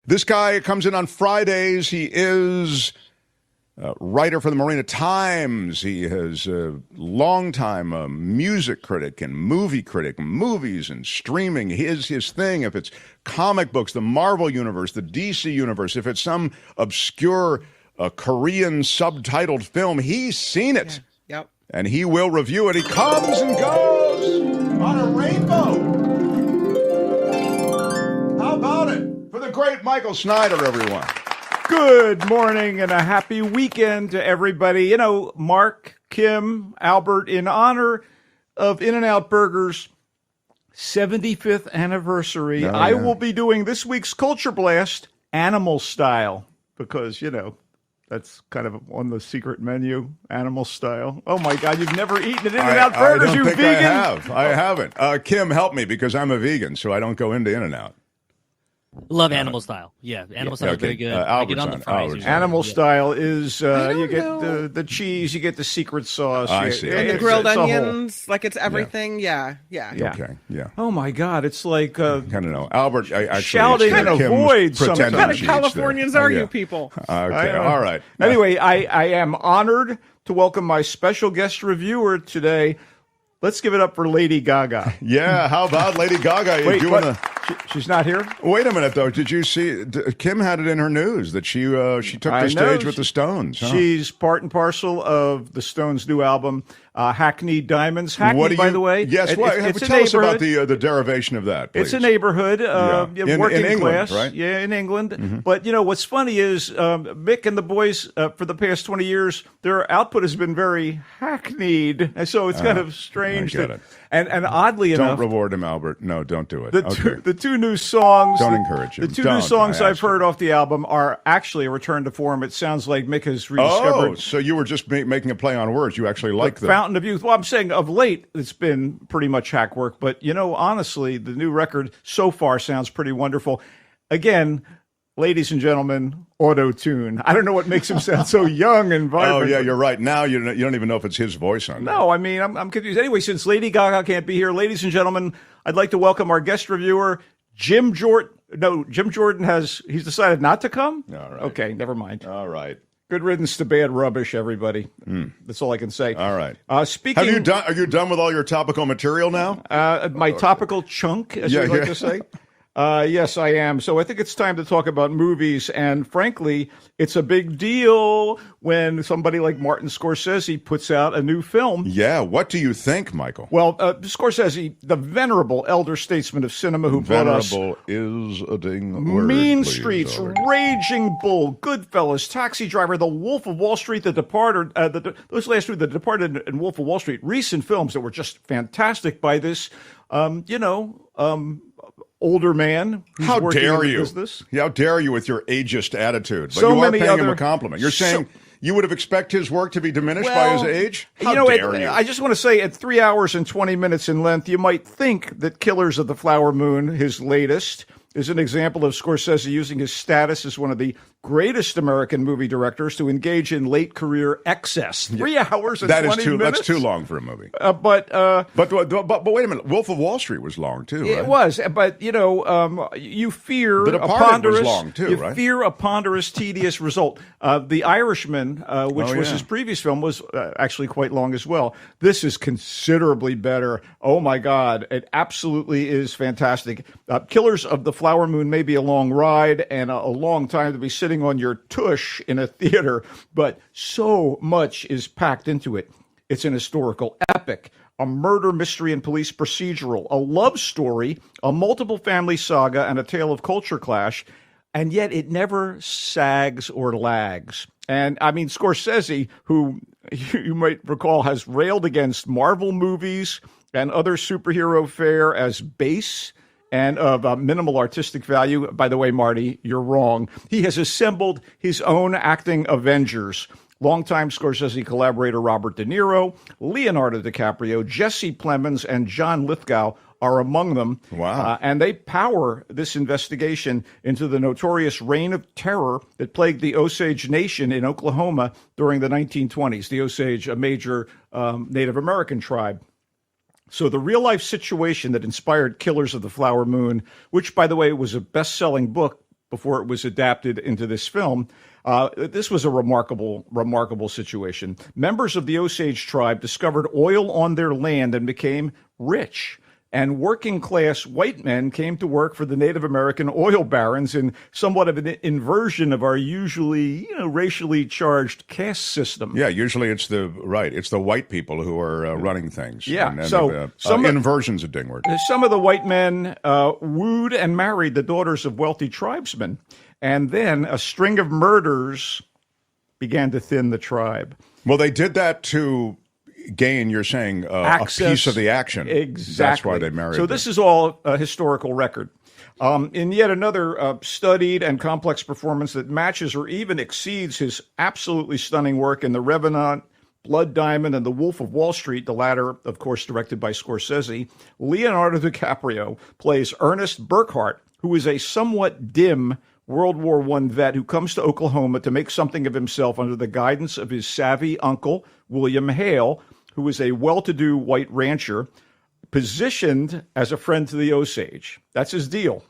This guy comes in on Fridays. He is a writer for the Marina Times. He is a longtime music critic and movie critic, movies and streaming. His thing. If it's comic books, the Marvel universe, the DC universe, if it's some obscure Korean subtitled film, he's seen it. Yeah. Yep. And he will review it. He comes and goes on a rainbow. How about it? For the great Michael Snyder, everyone. Good morning and a happy weekend to everybody. You know, Mark, Kim, Albert, in honor of In-N-Out Burger's 75th anniversary, I will be doing this week's Culture Blast animal style because, you know, that's kind of on the secret menu, animal style. Oh, my God, you've never eaten at In-N-Out Burgers, you vegan? I haven't. Kim, help me because I'm a vegan, so I don't go into In-N-Out. Love animal style. Yeah, animal style is very good. I get on the fries. Animal style is you get the cheese, you get the secret sauce. I see. And the grilled onions, like it's everything. Yeah. Okay, yeah. Oh, my God, it's like... I don't know. Albert, actually... Shouting in a void sometimes. What kind of Californians are you people? Okay, all right. Anyway, I am honored to welcome my special guest reviewer today. Let's give it up for Lady Gaga. Yeah, how about Lady Gaga? Wait, she's not here? Wait a minute, though. Did you see? Kim had it in her news that she took the stage with the Stones. Huh? She's part and parcel of the Stones' new album, Hackney Diamonds. Hackney, by the way. Yes, tell us about the derivation of that, please. It's a neighborhood, working in England, class. Right? Yeah, in England. Mm-hmm. But, you know, what's funny is Mick and the boys, for the past 20 years, their output has been very hackneyed. And so it's kind of strange. I get it. And oddly enough... Don't reward him, Albert. No, don't do it. The two new songs... Don't encourage him. The two new songs I've heard off the album are actually a return to form. It sounds like Mick has rediscovered... Oh, so you were just making a play on words. You actually like them. Fountain of Youth. Well, I'm saying of late, it's been pretty much hack work. But, you know, honestly, the new record so far sounds pretty wonderful. Again... Ladies and gentlemen, auto-tune. I don't know what makes him sound so young and vibrant. Oh, yeah, you're right. Now you don't even know if it's his voice on there. No, I mean, I'm confused. Anyway, since Lady Gaga can't be here, ladies and gentlemen, I'd like to welcome our guest reviewer, Jim Jordan. No, Jim Jordan he's decided not to come? All right. Okay, never mind. All right. Good riddance to bad rubbish, everybody. That's all I can say. All right. Speaking, are you done with all your topical material now? My topical chunk, as you like to say. Yes, I am. So I think it's time to talk about movies. And frankly, it's a big deal when somebody like Martin Scorsese puts out a new film. Yeah. What do you think, Michael? Well, Scorsese, the venerable elder statesman of cinema who brought us... Venerable is a ding word, Mean please, Streets, already. Raging Bull, Goodfellas, Taxi Driver, The Wolf of Wall Street, The Departed, those last two, The Departed and Wolf of Wall Street, recent films that were just fantastic by this, older man. How dare you? Business. How dare you with your ageist attitude? But so you are many paying him a compliment. You're saying you would have expected his work to be diminished by his age? How dare you? I just want to say at 3 hours and 20 minutes in length, you might think that Killers of the Flower Moon, his latest, is an example of Scorsese using his status as one of the greatest American movie directors to engage in late career excess. 3 hours and 20 minutes. That's too long for a movie. But wait a minute. Wolf of Wall Street was long too. Right? It was, but you fear The Departed was long too, right? You fear a ponderous, tedious result. The Irishman, which was his previous film, was actually quite long as well. This is considerably better. Oh my God, it absolutely is fantastic. Killers of the Flower Moon may be a long ride and a long time to be sitting on your tush in a theater, but so much is packed into it. It's an historical epic, a murder mystery and police procedural, a love story, a multiple family saga, and a tale of culture clash, and yet it never sags or lags. And I mean, Scorsese, who you might recall has railed against Marvel movies and other superhero fare as base and of minimal artistic value. By the way, Marty, you're wrong. He has assembled his own acting Avengers. Longtime Scorsese collaborator Robert De Niro, Leonardo DiCaprio, Jesse Plemons, and John Lithgow are among them. Wow. And they power this investigation into the notorious reign of terror that plagued the Osage Nation in Oklahoma during the 1920s. The Osage, a major Native American tribe. So the real-life situation that inspired Killers of the Flower Moon, which, by the way, was a best-selling book before it was adapted into this film. This was a remarkable situation. Members of the Osage tribe discovered oil on their land and became rich. And working-class white men came to work for the Native American oil barons in somewhat of an inversion of our usually, racially charged caste system. Yeah, usually it's the white people who are running things. Yeah, and so inversion's a ding word. Some of the white men wooed and married the daughters of wealthy tribesmen, and then a string of murders began to thin the tribe. Well, they did that to gain, you're saying, a piece of the action. Exactly. That's why they married So them. this is all a historical record. In yet another studied and complex performance that matches or even exceeds his absolutely stunning work in The Revenant, Blood Diamond, and The Wolf of Wall Street, the latter, of course, directed by Scorsese, Leonardo DiCaprio plays Ernest Burkhart, who is a somewhat dim World War I vet who comes to Oklahoma to make something of himself under the guidance of his savvy uncle, William Hale, who is a well-to-do white rancher, positioned as a friend to the Osage. That's his deal.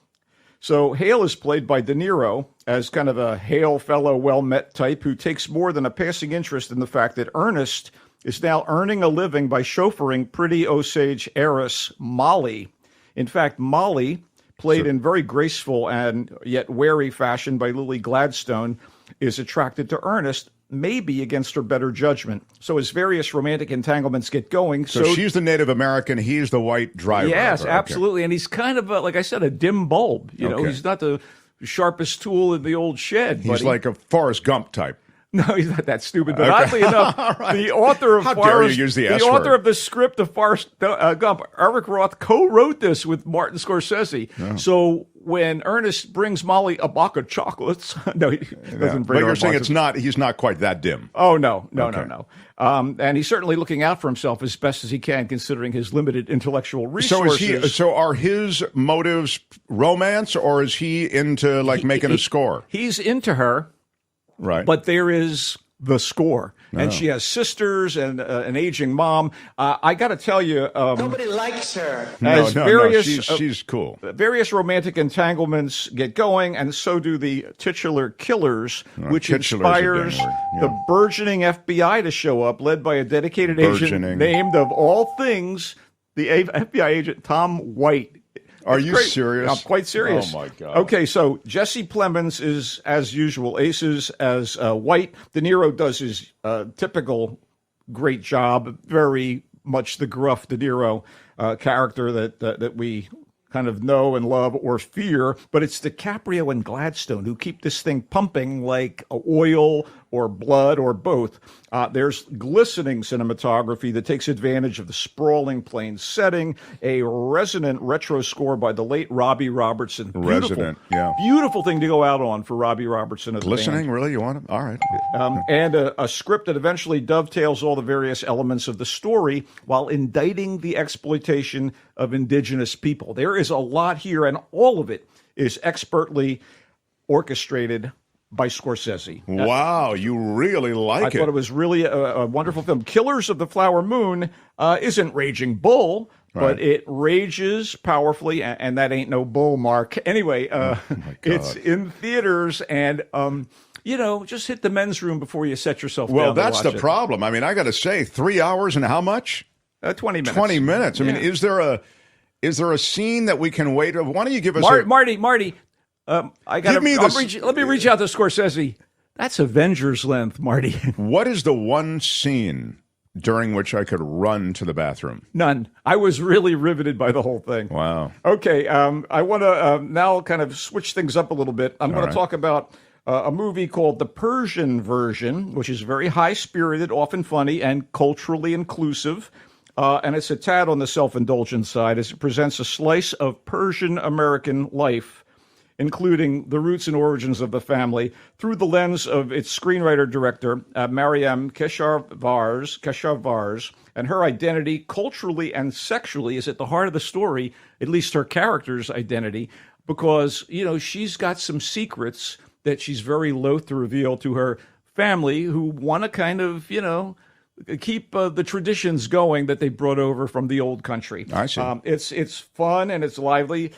So Hale is played by De Niro as kind of a hail fellow, well-met type who takes more than a passing interest in the fact that Ernest is now earning a living by chauffeuring pretty Osage heiress Molly. In fact, Molly, played in very graceful and yet wary fashion by Lily Gladstone, is attracted to Ernest, maybe against her better judgment. So as various romantic entanglements get going... So she's the Native American, he's the white driver. Yes, okay. Absolutely. And he's kind of, like I said, a dim bulb. He's not the sharpest tool in the old shed. He's like a Forrest Gump type. No, he's not that stupid. But oddly enough, right. The author of the author of the script of Forrest Gump, Eric Roth, co-wrote this with Martin Scorsese. Oh. So when Ernest brings Molly a box of chocolates, no, he doesn't bring. But you're saying he's not quite that dim. Oh no. And he's certainly looking out for himself as best as he can, considering his limited intellectual resources. So are his motives romance, or is he into making a score? He's into her. Right. But there is the score. And she has sisters and an aging mom. I got to tell you... nobody likes her. She's cool. Various romantic entanglements get going, and so do the titular killers, which inspires the burgeoning FBI to show up, led by a dedicated agent named, of all things, the FBI agent Tom White. Are you serious? I'm quite serious. Oh, my God. Okay, so Jesse Plemons is, as usual, aces as White. De Niro does his typical great job, very much the gruff De Niro character that we kind of know and love or fear. But it's DiCaprio and Gladstone who keep this thing pumping like oil or blood or both. There's glistening cinematography that takes advantage of the sprawling plain setting, a resonant retro score by the late Robbie Robertson. Beautiful thing to go out on for Robbie Robertson. Glistening, really? You want it? All right. And a script that eventually dovetails all the various elements of the story while indicting the exploitation of indigenous people. There is a lot here, and all of it is expertly orchestrated by Scorsese. Wow, you really like it. I thought it was really a wonderful film. Killers of the Flower Moon isn't Raging Bull, but it rages powerfully, and that ain't no bull, Mark. Anyway, it's in theaters, and just hit the men's room before you set yourself down. Well, that's the problem. I mean, I got to say, 3 hours and how much? 20 minutes. 20 minutes. I mean, is there a scene that we can wait? Why don't you give us Marty? Let me reach out to Scorsese. That's Avengers length, Marty. What is the one scene during which I could run to the bathroom? None. I was really riveted by the whole thing. Wow. Okay, I want to now kind of switch things up a little bit. I'm going to talk about a movie called The Persian Version, which is very high-spirited, often funny, and culturally inclusive. And it's a tad on the self-indulgent side as it presents a slice of Persian-American life, including the roots and origins of the family, through the lens of its screenwriter-director, Mariam Keshavarz, and her identity, culturally and sexually, is at the heart of the story, at least her character's identity, because, she's got some secrets that she's very loath to reveal to her family, who want to kind of, keep the traditions going that they brought over from the old country. I see. It's fun and it's lively.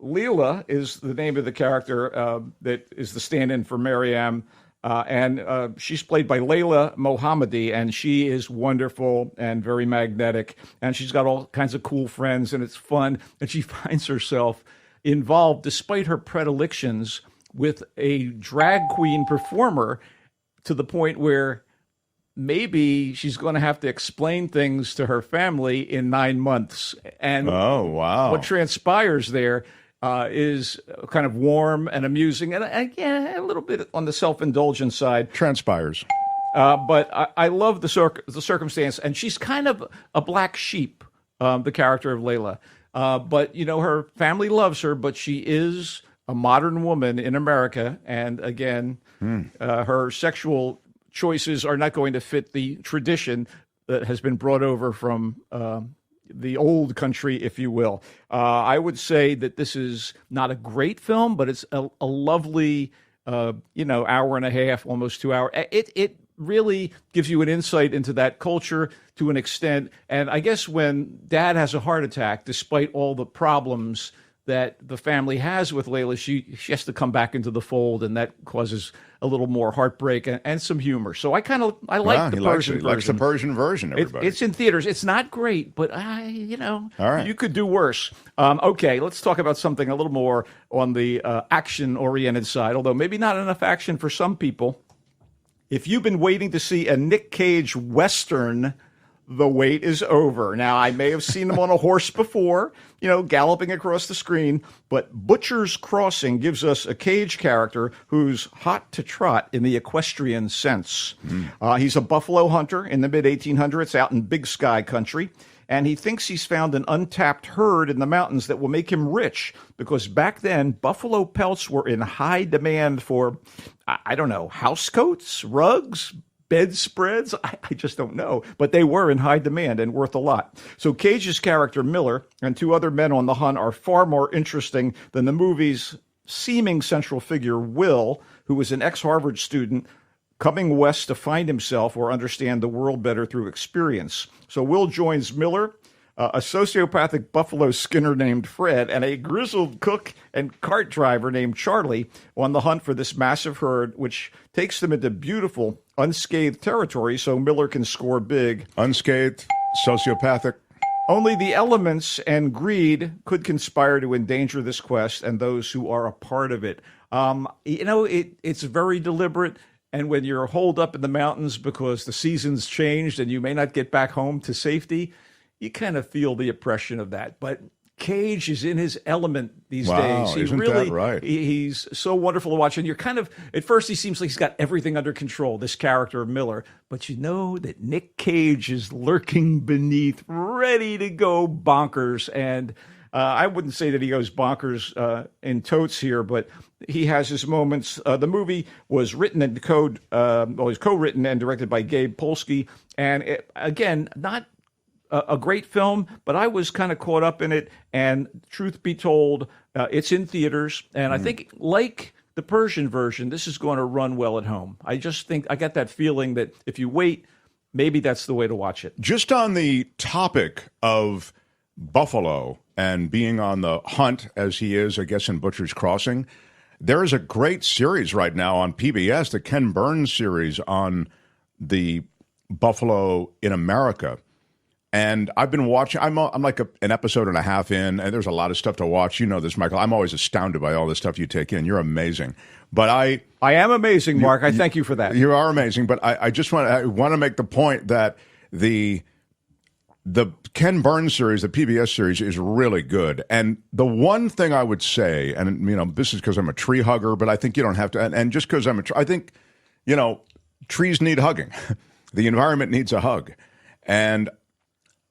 Leela is the name of the character that is the stand-in for Maryam. And she's played by Layla Mohammadi, and she is wonderful and very magnetic. And she's got all kinds of cool friends, and it's fun. And she finds herself involved, despite her predilections, with a drag queen performer to the point where maybe she's going to have to explain things to her family in 9 months. And what transpires there is kind of warm and amusing, and again, a little bit on the self-indulgent side. Transpires. But I love the circumstance, and she's kind of a black sheep, the character of Layla. But, her family loves her, but she is a modern woman in America, and again, her sexual choices are not going to fit the tradition that has been brought over from the old country, if you will. I would say that this is not a great film, but it's a lovely, hour and a half, almost 2 hours. It really gives you an insight into that culture to an extent. And I guess when Dad has a heart attack, despite all the problems that the family has with Layla, she has to come back into the fold, and that causes a little more heartbreak and some humor. So I like the Persian version. He likes the Persian version, everybody. It's in theaters. It's not great, but all right. You could do worse. Okay, let's talk about something a little more on the action-oriented side, although maybe not enough action for some people. If you've been waiting to see a Nick Cage Western, the wait is over. Now, I may have seen him on a horse before, galloping across the screen, but Butcher's Crossing gives us a Cage character who's hot to trot in the equestrian sense. He's a buffalo hunter in the mid-1800s out in Big Sky country, and he thinks he's found an untapped herd in the mountains that will make him rich, because back then, buffalo pelts were in high demand for, house coats, rugs, bedspreads. I just don't know, but they were in high demand and worth a lot. So Cage's character, Miller, and two other men on the hunt are far more interesting than the movie's seeming central figure, Will, who was an ex-Harvard student coming west to find himself or understand the world better through experience. So Will joins Miller, a sociopathic buffalo skinner named Fred, and a grizzled cook and cart driver named Charlie on the hunt for this massive herd, which takes them into beautiful, unscathed territory so Miller can score big. Unscathed, sociopathic. Only the elements and greed could conspire to endanger this quest and those who are a part of it. It's very deliberate. And when you're holed up in the mountains because the season's changed and you may not get back home to safety, you kind of feel the oppression of that. But Cage is in his element these days. Isn't that right? He's so wonderful to watch. And you're kind of, at first he seems like he's got everything under control, this character of Miller. But you know that Nick Cage is lurking beneath, ready to go bonkers. And I wouldn't say that he goes bonkers in totes here, but he has his moments. The movie was written and was co-written and directed by Gabe Polsky. And again, not a great film, but I was kind of caught up in it. And truth be told, it's in theaters. And I think, like the Persian version, this is going to run well at home. I just think I got that feeling that if you wait, maybe that's the way to watch it. Just on the topic of buffalo and being on the hunt, as he is, I guess, in Butcher's Crossing, there is a great series right now on PBS, the Ken Burns series on the buffalo in America. And I've been watching, I'm like an episode and a half in, and there's a lot of stuff to watch. You know this, Michael. I'm always astounded by all the stuff you take in. You're amazing. But I am amazing, Mark. I thank you for that. You are amazing. But I just want to make the point that the Ken Burns series, the PBS series, is really good. And the one thing I would say, and this is because I'm a tree hugger, but I think you don't have to, and just because I think, trees need hugging. The environment needs a hug. And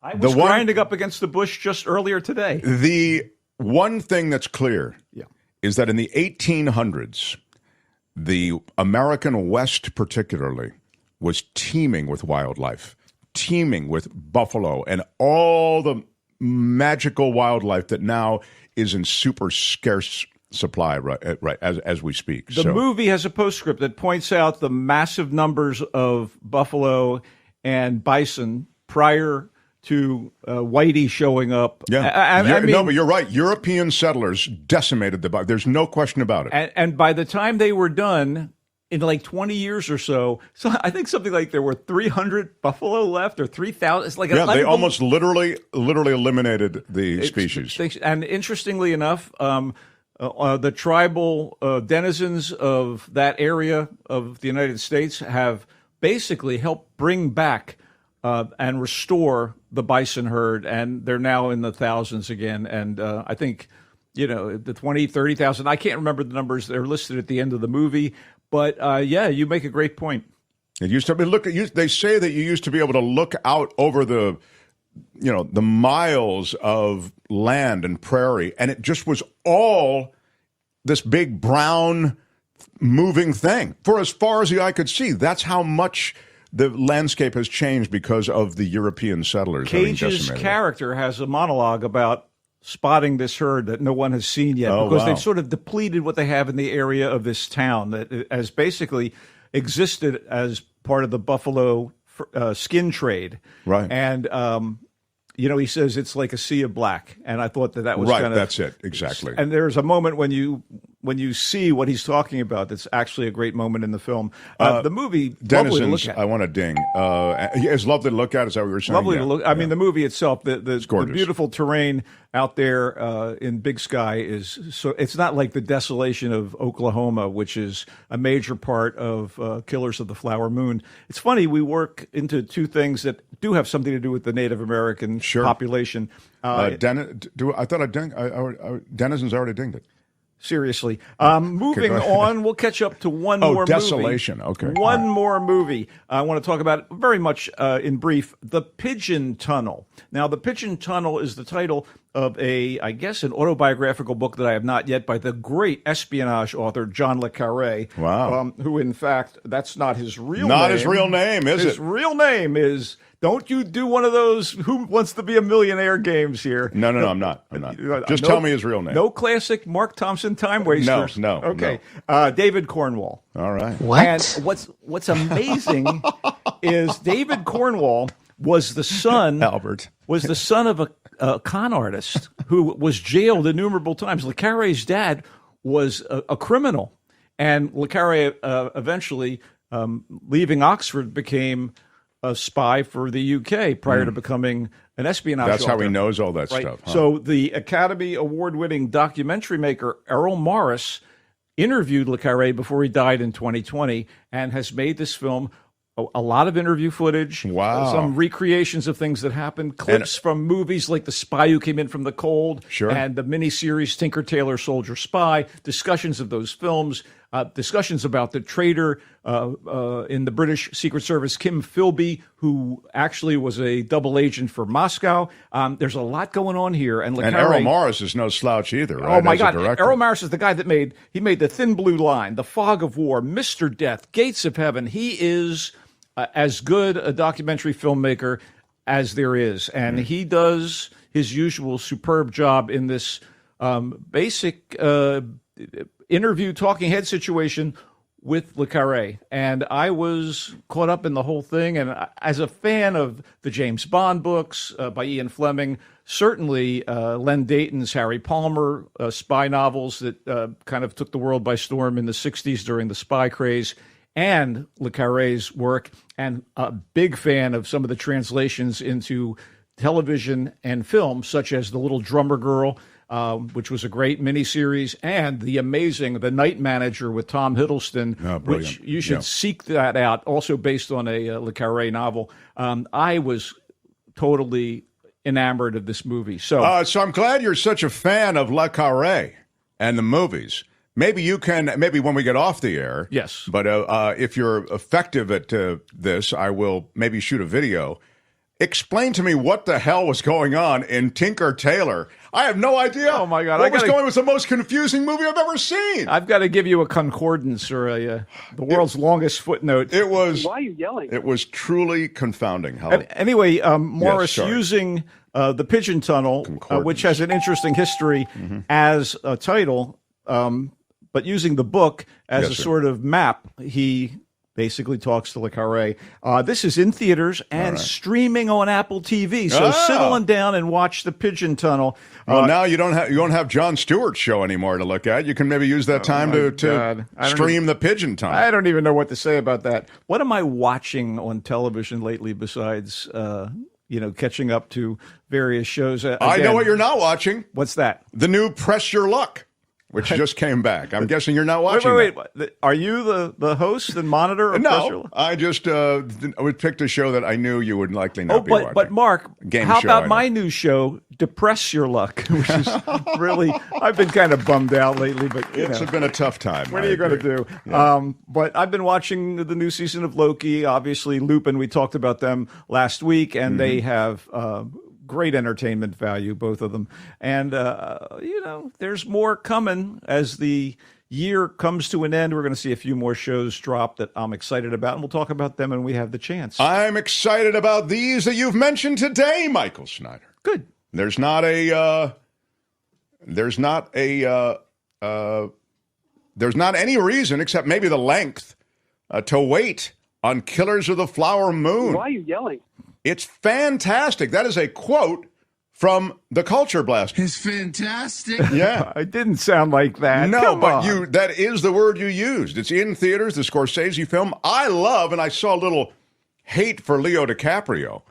I was grinding up against the bush just earlier today. The one thing that's clear is that in the 1800s, the American West particularly was teeming with wildlife, teeming with buffalo and all the magical wildlife that now is in super scarce supply right as we speak. The movie has a postscript that points out the massive numbers of buffalo and bison prior to Whitey showing up. Yeah, I mean, no, but you're right. European settlers decimated the Buffalo. There's no question about it. And by the time they were done, in like 20 years or so I think something like there were 300 buffalo left or 3,000. It's like they almost literally eliminated the species. And interestingly enough, the tribal denizens of that area of the United States have basically helped bring back and restore the bison herd, and they're now in the thousands again. And I think, the 20, 30,000, I can't remember the numbers. They're listed at the end of the movie. But, you make a great point. It used to be, they say that you used to be able to look out over the miles of land and prairie, and it just was all this big brown moving thing for as far as the eye could see. That's how much the landscape has changed because of the European settlers. Cage's character has a monologue about spotting this herd that no one has seen yet, because they've sort of depleted what they have in the area of this town that has basically existed as part of the buffalo skin trade. Right. And, he says it's like a sea of black. And I thought that was right. kind of... That's it. Exactly. And there's a moment when you see what he's talking about that's actually a great moment in the film. The movie, Denizens, lovely to look at. I want to ding. It's lovely to look at. Is that what you were saying? Lovely to look. I mean, the movie itself, the beautiful terrain out there in Big Sky is so. It's not like the desolation of Oklahoma, which is a major part of Killers of the Flower Moon. It's funny, we work into two things that do have something to do with the Native American population. I thought Denizens already dinged it. Seriously. Moving on, we'll catch up to one more Desolation. movie. Okay. One more movie. I want to talk about very much in brief, The Pigeon Tunnel. Now, The Pigeon Tunnel is the title of an autobiographical book that I have not yet, by the great espionage author John le Carré. Wow. Who, in fact, that's not his real name. Not his real name, is it? His real name is... Don't you do one of those Who Wants to Be a Millionaire games here. No, I'm not. Just tell me his real name. No classic Mark Thompson time wasters. No. Okay. David Cornwall. All right. What? And what's amazing is David Cornwall was the son of a con artist who was jailed innumerable times. Le Carré's dad was a criminal, and Le Carré eventually, leaving Oxford, became a spy for the UK prior to becoming an espionage That's author. how he knows all that stuff. Huh? So the Academy Award-winning documentary maker Errol Morris interviewed le Carré before he died in 2020 and has made this film a lot of interview footage, some recreations of things that happened, clips from movies like The Spy Who Came In From the Cold, and the miniseries Tinker Tailor Soldier Spy, discussions of those films, discussions about the traitor in the British Secret Service, Kim Philby, who actually was a double agent for Moscow. There's a lot going on here. And Errol Morris is no slouch either, right? Oh, my God. Errol Morris is the guy that made The Thin Blue Line, The Fog of War, Mr. Death, Gates of Heaven. He is as good a documentary filmmaker as there is. And he does his usual superb job in this basic interview talking head situation with le Carré. And I was caught up in the whole thing. And as a fan of the James Bond books by Ian Fleming, certainly Len Deighton's Harry Palmer spy novels that kind of took the world by storm in the 60s during the spy craze, and le Carré's work, and a big fan of some of the translations into television and film, such as The Little Drummer Girl, which was a great miniseries, and The Night Manager with Tom Hiddleston, which you should seek that out, also based on a le Carré novel. I was totally enamored of this movie. So I'm glad you're such a fan of le Carré and the movies. Maybe when we get off the air. Yes. But if you're effective at this, I will maybe shoot a video. Explain to me what the hell was going on in Tinker Tailor. I have no idea. Oh, my God. What was going on? It was the most confusing movie I've ever seen. I've got to give you a concordance or the world's longest footnote. It was. Why are you yelling? It was truly confounding. Anyway, Morris, using The Pigeon Tunnel, which has an interesting history as a title, but using the book as a sort of map, he basically talks to Le Carré. This is in theaters and streaming on Apple TV. So sit on down and watch The Pigeon Tunnel. Well, now you don't have Jon Stewart's show anymore to look at. You can maybe use that time to stream The Pigeon Tunnel. I don't even know what to say about that. What am I watching on television lately besides catching up to various shows? Again, I know what you're not watching. What's that? The new Press Your Luck, which just came back. I'm guessing you're not watching. Wait. Are you the host and monitor? Of no, I just picked a show that I knew you would likely not be watching. But Mark, how about my new show, Depress Your Luck, which is really, I've been kind of bummed out lately. But it's been a tough time. What are you going to do? Yeah. But I've been watching the new season of Loki. Obviously, Lupin. We talked about them last week, and they have great entertainment value, both of them. And, there's more coming as the year comes to an end. We're going to see a few more shows drop that I'm excited about, and we'll talk about them when we have the chance. I'm excited about these that you've mentioned today, Michael Snyder. Good. There's not any reason except maybe the length to wait on Killers of the Flower Moon. Why are you yelling? It's fantastic. That is a quote from the Culture Blast. It's fantastic. Yeah. It didn't sound like that. No, that is the word you used. It's in theaters, the Scorsese film. I love, and I saw a little hate for Leo DiCaprio.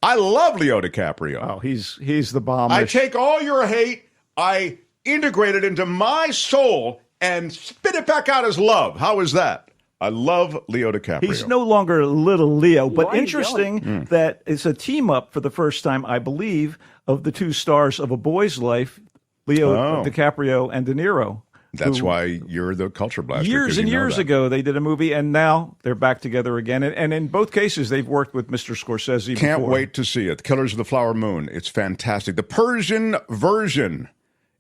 I love Leo DiCaprio. Oh, he's the bomb. I take all your hate, I integrate it into my soul, and spit it back out as love. How is that? I love Leo DiCaprio. He's no longer little Leo, but interesting that it's a team up for the first time, I believe, of the two stars of A Boy's Life, Leo DiCaprio and De Niro. That's why you're the Culture Blaster. Years and years ago, they did a movie, and now they're back together again. And in both cases, they've worked with Mr. Scorsese Can't before. wait to see it. Killers of the Flower Moon. It's fantastic. The Persian version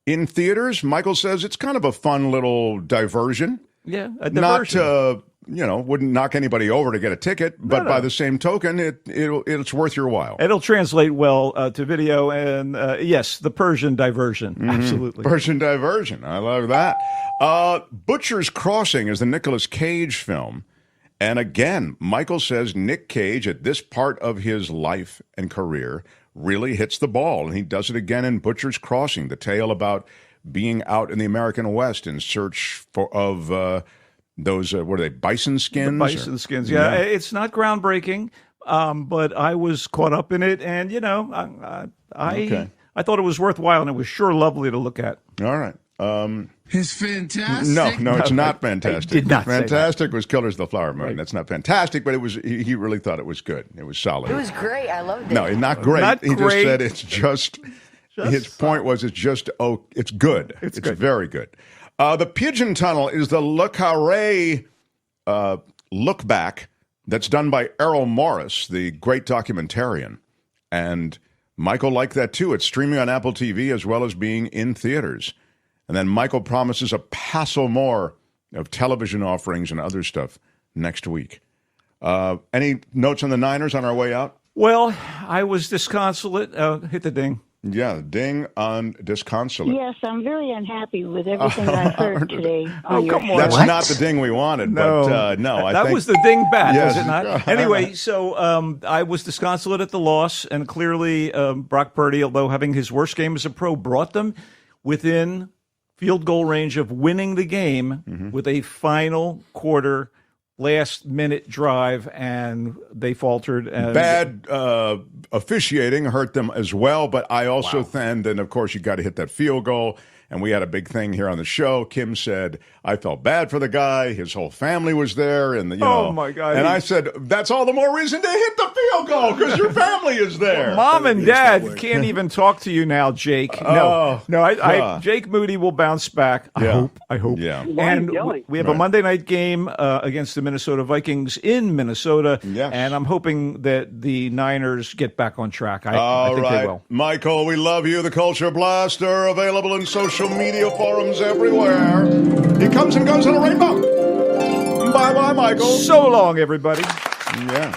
in theaters, Michael says it's kind of a fun little diversion. Yeah, a diversion. Not wouldn't knock anybody over to get a ticket, but by the same token, it's worth your while. It'll translate well to video, and yes, the Persian diversion, absolutely. Persian diversion, I love that. Butcher's Crossing is the Nicolas Cage film, and again, Michael says Nick Cage at this part of his life and career really hits the ball, and he does it again in Butcher's Crossing, the tale about being out in the American West in search of those, what are they, bison skins? The bison skins, yeah. It's not groundbreaking, but I was caught up in it, and, I thought it was worthwhile, and it was sure lovely to look at. All right. It's fantastic. No, it's not fantastic. Did not fantastic was Killers of the Flower Moon. Right. That's not fantastic, but it was. He really thought it was good. It was solid. It was great. I loved it. No, not great. Not he great. Just said it's just his point was it's just it's good. It's good. Very good. The Pigeon Tunnel is the Le Carré look back that's done by Errol Morris, the great documentarian. And Michael liked that too. It's streaming on Apple TV as well as being in theaters. And then Michael promises a passel more of television offerings and other stuff next week. Any notes on the Niners on our way out? Well, I was disconsolate. Hit the ding. Yeah, ding on disconsolate. Yes, I'm very unhappy with everything I heard today on your show. That's not the ding we wanted, but no. That was the ding bat, yes. Was it not? Anyway, so I was disconsolate at the loss, and clearly Brock Purdy, although having his worst game as a pro, brought them within field goal range of winning the game with a final quarter last-minute drive, and they faltered. Bad officiating hurt them as well, but I also then, of course, you got to hit that field goal, and we had a big thing here on the show. Kim said, I felt bad for the guy. His whole family was there, and oh, my God. And I said, that's all the more reason to hit the field goal, because your family is there. Well, Mom and Dad can't even talk to you now, Jake. No, Jake Moody will bounce back. I hope. Yeah. And we have a Monday night game against the Minnesota Vikings in Minnesota, and I'm hoping that the Niners get back on track. I think they will. Michael, we love you. The Culture Blaster, available in social media forums everywhere. He comes and goes on a rainbow. Bye-bye, Michael. So long, everybody. Yeah.